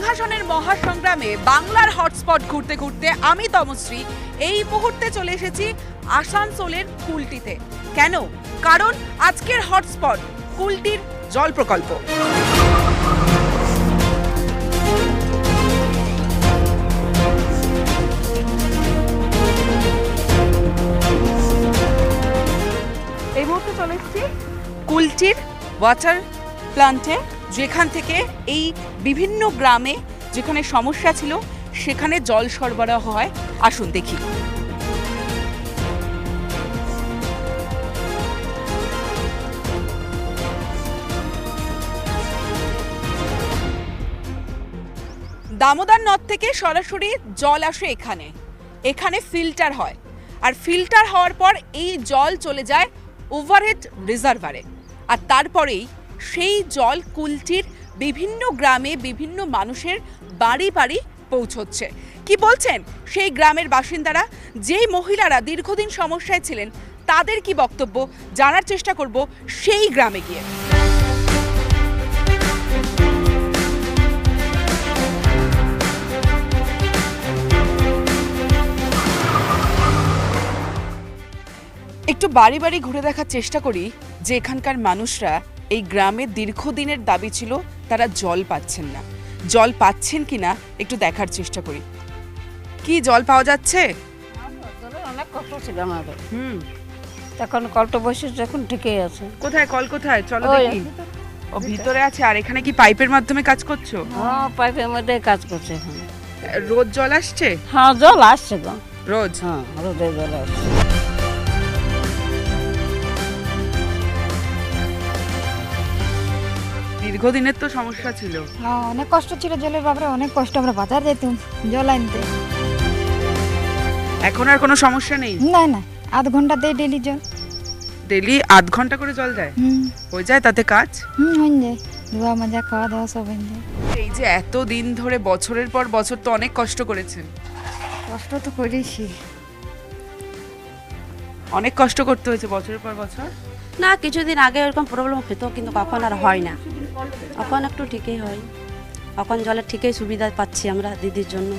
নিষ্কাশনের মহাসংগ্রামে বাংলার হটস্পট ঘুরতে ঘুরতে আমি তমশ্রী এই মুহূর্তে চলে এসেছি আসানসোলের কুলটিতে। কেন? কারণ আজকের হটস্পট কুলটির জল প্রকল্প। এই মুহূর্তে চলে এসেছি কুলটির ওয়াটার প্লান্টে, যেখান থেকে এই বিভিন্ন গ্রামে যেখানে সমস্যা ছিল সেখানে জল সরবরাহ হয়। আসুন দেখি। দামোদর নদ থেকে সরাসরি জল আসে এখানে ফিল্টার হয়, আর ফিল্টার হওয়ার পর এই জল চলে যায় ওভারহেড রিজার্ভারে, আর তারপরেই সেই জল কুলটির বিভিন্ন গ্রামে বিভিন্ন মানুষের বাড়ি বাড়ি পৌঁছচ্ছে। কি বলছেন সেই গ্রামের বাসিন্দারা, যেই মহিলারা দীর্ঘদিন সমস্যায় ছিলেন, তাদের কি বক্তব্য জানার চেষ্টা করব সেই গ্রামে গিয়ে। একটু বাড়ি বাড়ি ঘুরে দেখার চেষ্টা করি যে এখানকার মানুষরা এই গ্রামের দীর্ঘদিনের দাবি ছিল তারা জল পাচ্ছেন না, জল পাচ্ছেন কিনা একটু দেখার চেষ্টা করি। কি জল পাওয়া যাচ্ছে? অনেক কষ্ট ছিল আমাদের। তখন কলটা বসে যখন ঠিকই আছে। কোথায় কল? কোথায়? চলো দেখি। ও ভিতরে আছে। আর এখানে কি পাইপের মাধ্যমে কাজ করছো? হ্যাঁ, পাইপের মধ্যে কাজ করছে এখন। রোজ জল আসছে? হ্যাঁ, জল আসছে তো রোজ। হ্যাঁ, রোদে জল আসছে। দীর্ঘদিনের তো সমস্যা ছিল। হ্যাঁ, অনেক কষ্ট ছিল জলের ব্যাপারে, অনেক কষ্ট। আমরা বাজার যেতাম জল আনতে। এখন আর কোনো সমস্যা নেই? না না, আধ ঘন্টাতেই ডেলি জল। ডেলি আধ ঘন্টা করে জল দেয়? হয়ে যায় তাতে কাজ? হয়ে যায়, ধোয়া মাজা খাওয়া দাওয়া সব হয়ে যায়। এই যে এত দিন ধরে বছরের পর বছর তো অনেক কষ্ট করেছেন। কষ্ট তো করেছি, অনেক কষ্ট করতে হয়েছে বছরের পর বছর। না, কিছুদিন আগে এরকম প্রবলেম হতো, কিন্তু এখন আর হয় না। এখন একটু ঠিকই হয়, এখন জলের ঠিকই সুবিধা পাচ্ছি আমরা দিদির জন্য।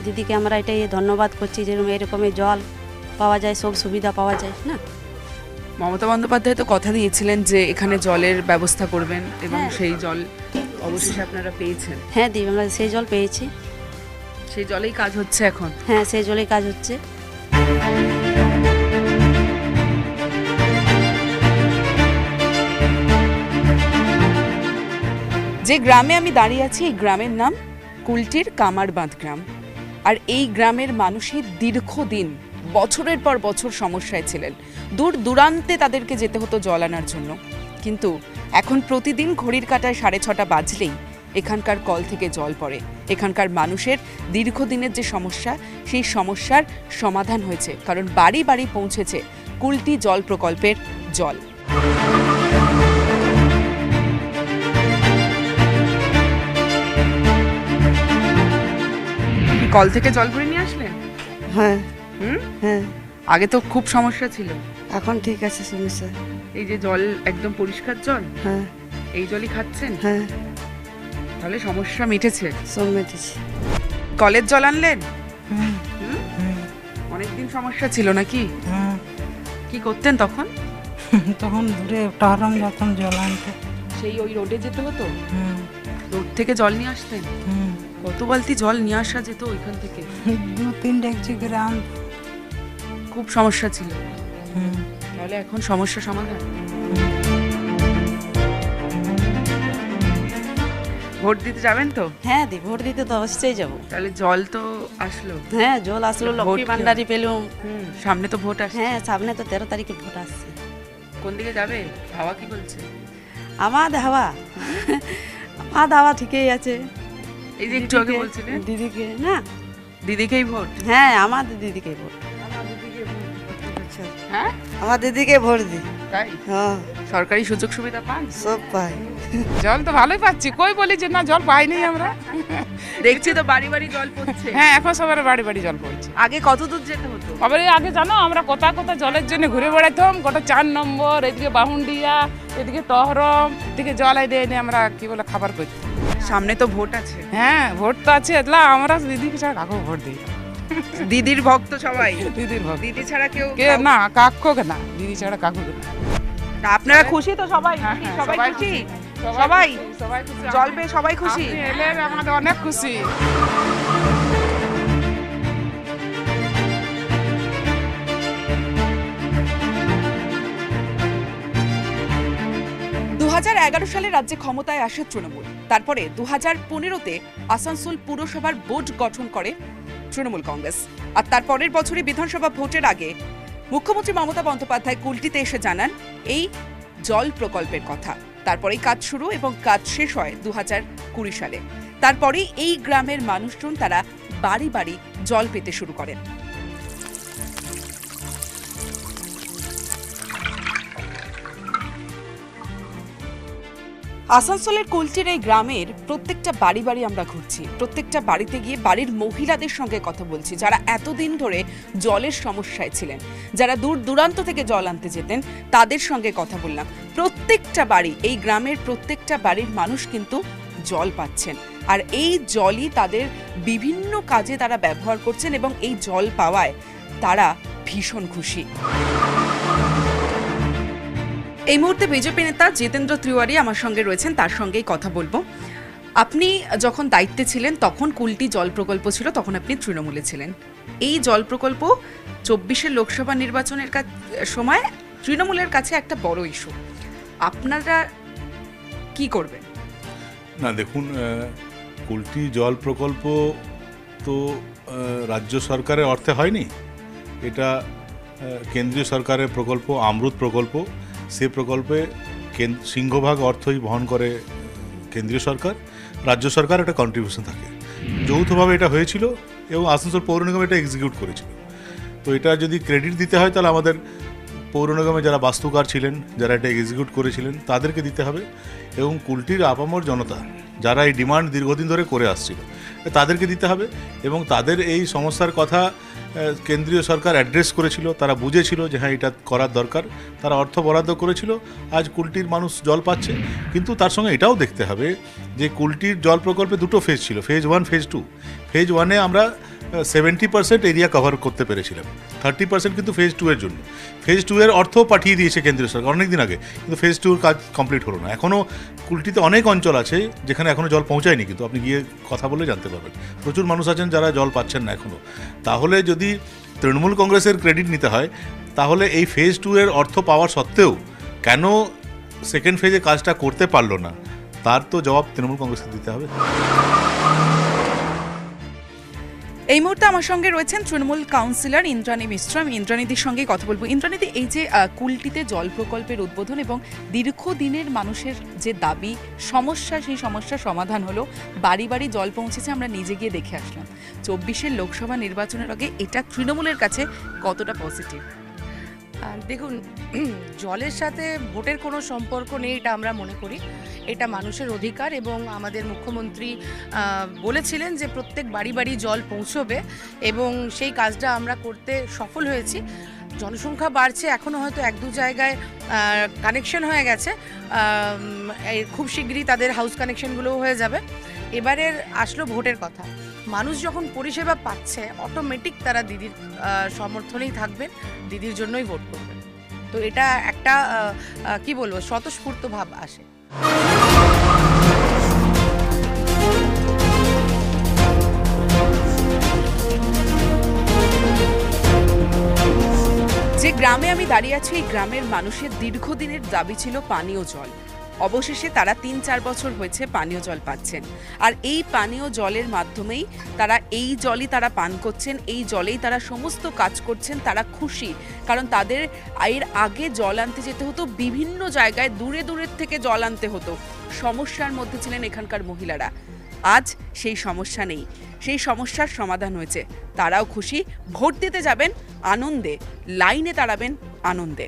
দিদিকে আমরা এটাই ধন্যবাদ করছি, যেরকম এরকমই জল পাওয়া যায়, সব সুবিধা পাওয়া যায় না। মমতা বন্দ্যোপাধ্যায় তো কথা দিয়েছিলেন যে এখানে জলের ব্যবস্থা করবেন, এবং হ্যাঁ। সেই জল অবশেষে আপনারা পেয়েছেন। হ্যাঁ দিদি, আমরা সেই জল পেয়েছি। সেই জলেই কাজ হচ্ছে এখন? হ্যাঁ, সেই জলেই কাজ হচ্ছে। যে গ্রামে আমি দাঁড়িয়ে আছি এই গ্রামের নাম কুলটির কামারবাঁধ গ্রাম, আর এই গ্রামের মানুষের দীর্ঘদিন বছরের পর বছর সমস্যায় ছিলেন। দূর দূরান্তে তাদেরকে যেতে হতো জল আনার জন্য, কিন্তু এখন প্রতিদিন ঘড়ির কাঁটায় 6:30 বাজলেই এখানকার কল থেকে জল পড়ে। এখানকার মানুষের দীর্ঘদিনের যে সমস্যা, সেই সমস্যার সমাধান হয়েছে, কারণ বাড়ি বাড়ি পৌঁছেছে কুলটি জল প্রকল্পের জল। কল থেকে জল ভরে নিয়ে আসলেন? হ্যাঁ হুম, হ্যাঁ, আগে তো খুব সমস্যা ছিল। এখন ঠিক আছে সমস্যা। এই যে জল একদম পরিষ্কার জল, হ্যাঁ এই জলই খাচ্ছেন? হ্যাঁ, তাহলে সমস্যা মিটেছে। সব মেটেছে। কলের জল আনলেন? অনেকদিন সমস্যা ছিল নাকি? কি করতেন তখন? তখন দূরে টহরম যখন জল আনতে। সেই ওই রোডে যেতে হতো? রোড থেকে জল নিয়ে আসতেন? কত বালতি জল নিয়ে আসা যেত ওইখান থেকে? 2-3 ডেকচি করে আন। খুব সমস্যা ছিল। তাহলে এখন সমস্যা সমাধান? ভোট দিতে যাবেন তো? হ্যাঁ দি, ভোট দিতে তো অবশ্যই যাবো। তাহলে জল তো আসলো? হ্যাঁ, জল আসলো, লক্ষ্মী ভান্ডারি পেলুম। সামনে তো ভোট আসছে। হ্যাঁ, সামনে তো 13 তারিখে ভোট আসছে। কোন দিকে যাবে? হাওয়া কি বলছে? আমার হাওয়া ঠিকই আছে। এই যে একটু আগে বলছিলেন দিদিকে, না দিদিকেই ভোট? হ্যাঁ, আমাদের দিদিকে ভোট। হ্যাঁ, আমার দিদিকে ভোট দি। তাই? হ্যাঁ, সরকারি সুযোগ সুবিধা পান? সব পাই। জল তো ভালোই পাচ্ছি, কই বলি যে না জল পাইনি আমরা। দেখছি তো বাড়ি বাড়ি জল পড়ছে। হ্যাঁ, এখন সবার বাড়ি বাড়ি জল পড়ছে। আগে কত দূর যেতে হতো? আবার এই আগে জানো আমরা কোথা কোথা জলের জন্য ঘুরে বেড়াইতাম, গোটা 4 নম্বর, এদিকে বাহুন্ডিয়া, এদিকে তহরম, এদিকে জল এনে এনে আমরা কি বলে খাবার করতাম। সামনে তো ভোট আছে, হ্যাঁ ভোট তো আছে, এতলা আমরা দিদিকে ছাড়া কাকু ভোট দিই না। দিদির ভক্ত সবাই, দিদির ভোট দিদি ছাড়া কেউ কে না, কাকুকে না, দিদি ছাড়া কাকুকে না। আপনারা খুশি তো সবাই? হ্যাঁ, হ্যাঁ, সবাই খুশি? সবাই সবাই সবাই খুশি। জল পেয়ে সবাই খুশি? আপনি এলে আমাদের অনেক খুশি। দু সালে রাজ্যে ক্ষমতায় আসে তৃণমূল। তারপরে 2015-তে আসানসোল পুরসভার বোর্ড গঠন করে তৃণমূল কংগ্রেস। আর তারপরের বছরই বিধানসভা ভোটের আগে মুখ্যমন্ত্রী মমতা বন্দ্যোপাধ্যায় কুলটিতে এসে জানান এই জল প্রকল্পের কথা। তারপরেই কাজ শুরু এবং কাজ শেষ হয় 2020 সালে। তারপরেই এই গ্রামের মানুষজন তারা বাড়ি বাড়ি জল পেতে শুরু করেন। আসানসোলের কুলটির এই গ্রামের প্রত্যেকটা বাড়ি বাড়ি আমরা ঘুরছি, প্রত্যেকটা বাড়িতে গিয়ে বাড়ির মহিলাদের সঙ্গে কথা বলছি যারা এতদিন ধরে জলের সমস্যায় ছিলেন, যারা দূর দূরান্ত থেকে জল আনতে যেতেন, তাদের সঙ্গে কথা বললাম। প্রত্যেকটা বাড়ি, এই গ্রামের প্রত্যেকটা বাড়ির মানুষ কিন্তু জল পাচ্ছেন, আর এই জলই তাদের বিভিন্ন কাজে তারা ব্যবহার করছেন এবং এই জল পাওয়ায় তারা ভীষণ খুশি। এই মুহূর্তে বিজেপি নেতা জিতেন্দ্র তিওয়ারি আমার সঙ্গে রয়েছেন, তার সঙ্গেই কথা বলবো। আপনি যখন দায়িত্বে ছিলেন তখন কুলটি জল প্রকল্প ছিল, তখন আপনি তৃণমূলে ছিলেন। এই জল প্রকল্প 24-এর লোকসভা নির্বাচনের সময় তৃণমূলের কাছে একটা বড় ইস্যু। আপনারা কি করবেন? না দেখুন, কুলটি জল প্রকল্প তো রাজ্য সরকারের অর্থে হয়নি, এটা কেন্দ্রীয় সরকারের প্রকল্প, অমৃত প্রকল্প। সে প্রকল্পে সিংহভাগ অর্থই বহন করে কেন্দ্রীয় সরকার, রাজ্য সরকার একটা কন্ট্রিবিউশন থাকে। যৌথভাবে এটা হয়েছিল এবং আসানসোল পৌর নিগম এটা এক্সিকিউট করেছিল। তো এটা যদি ক্রেডিট দিতে হয় তাহলে আমাদের পৌর নিগমে যারা বাস্তুকার ছিলেন, যারা এটা এক্সিকিউট করেছিলেন, তাদেরকে দিতে হবে। এবং কুলটির আপামর জনতা যারা এই ডিমান্ড দীর্ঘদিন ধরে করে আসছিল, তাদেরকে দিতে হবে। এবং তাদের এই সমস্যার কথা কেন্দ্রীয় সরকার অ্যাড্রেস করেছিল, তারা বুঝেছিল যে হ্যাঁ এটা করার দরকার, তারা অর্থ বরাদ্দ করেছিল। আজ কুলটির মানুষ জল পাচ্ছে। কিন্তু তার সঙ্গে এটাও দেখতে হবে যে কুলটির জল প্রকল্পে দুটো ফেজ ছিল, ফেজ 1, ফেজ 2। ফেজ 1-এ আমরা 70% এরিয়া কভার করতে পেরেছিলাম, 30% কিন্তু ফেজ 2-এর জন্য। ফেজ 2-এর অর্থ পাঠিয়ে দিয়েছে কেন্দ্রীয় সরকার অনেক দিন আগে, কিন্তু ফেজ 2-এর কাজ কমপ্লিট হলো না। এখনও কুলটিতে অনেক অঞ্চল আছে যেখানে এখনও জল পৌঁছায়নি, কিন্তু আপনি গিয়ে কথা বলে জানতে পারবেন প্রচুর মানুষ আছেন যারা জল পাচ্ছেন না এখনও। তাহলে যদি তৃণমূল কংগ্রেসের ক্রেডিট নিতে হয়, তাহলে এই ফেজ 2-এর অর্থ পাওয়ার সত্ত্বেও কেন সেকেন্ড ফেজে কাজটা করতে পারলো না, তার তো জবাব তৃণমূল কংগ্রেসকে দিতে হবে। এই মুহূর্তে আমার সঙ্গে রয়েছেন তৃণমূল কাউন্সিলর ইন্দ্রাণী মিশ্র। আমি ইন্দ্রাণীদির সঙ্গে কথা বলবো। ইন্দ্রাণীদি, এই যে কুলটিতে জল প্রকল্পের উদ্বোধন এবং দীর্ঘদিনের মানুষের যে দাবি, সমস্যা, সেই সমস্যার সমাধান হলো, বাড়ি বাড়ি জল পৌঁছেছে, আমরা নিজে গিয়ে দেখে আসলাম। 24-এর লোকসভা নির্বাচনের আগে এটা তৃণমূলের কাছে কতটা পজিটিভ? দেখুন, জলের সাথে ভোটের কোনো সম্পর্ক নেই এটা আমরা মনে করি। এটা মানুষের অধিকার এবং আমাদের মুখ্যমন্ত্রী বলেছিলেন যে প্রত্যেক বাড়ি বাড়ি জল পৌঁছবে এবং সেই কাজটা আমরা করতে সফল হয়েছি। জনসংখ্যা বাড়ছে, এখনও হয়তো 1-2 জায়গায় কানেকশন হয়ে গেছে, খুব শীঘ্রই তাদের হাউস কানেকশনগুলোও হয়ে যাবে। এবারের আসলো ভোটের কথা। মানুষ যখন পরিষেবা পাচ্ছে, অটোমেটিক তারা দিদির সমর্থনেই থাকবেন, দিদির জন্যই ভোট করবেন। তো এটা একটা কি বলবো, স্বতঃস্ফূর্ত ভাব আসে। যে গ্রামে আমি দাঁড়িয়ে আছি, এই গ্রামের মানুষের দীর্ঘদিনের দাবি ছিল পানীয় জল। অবশেষে তারা 3-4 বছর হয়েছে পানীয় জল পাচ্ছেন, আর এই পানীয় জলের মাধ্যমেই তারা এই জলই তারা পান করছেন, এই জলেই তারা সমস্ত কাজ করছেন। তারা খুশি, কারণ তাদের এর আগে জল আনতে যেতে হতো, বিভিন্ন জায়গায় দূরে দূরের থেকে জল আনতে হতো, সমস্যার মধ্যে ছিলেন এখানকার মহিলারা। আজ সেই সমস্যা নেই, সেই সমস্যার সমাধান হয়েছে। তারাও খুশি, ভোট দিতে যাবেন আনন্দে, লাইনে দাঁড়াবেন আনন্দে।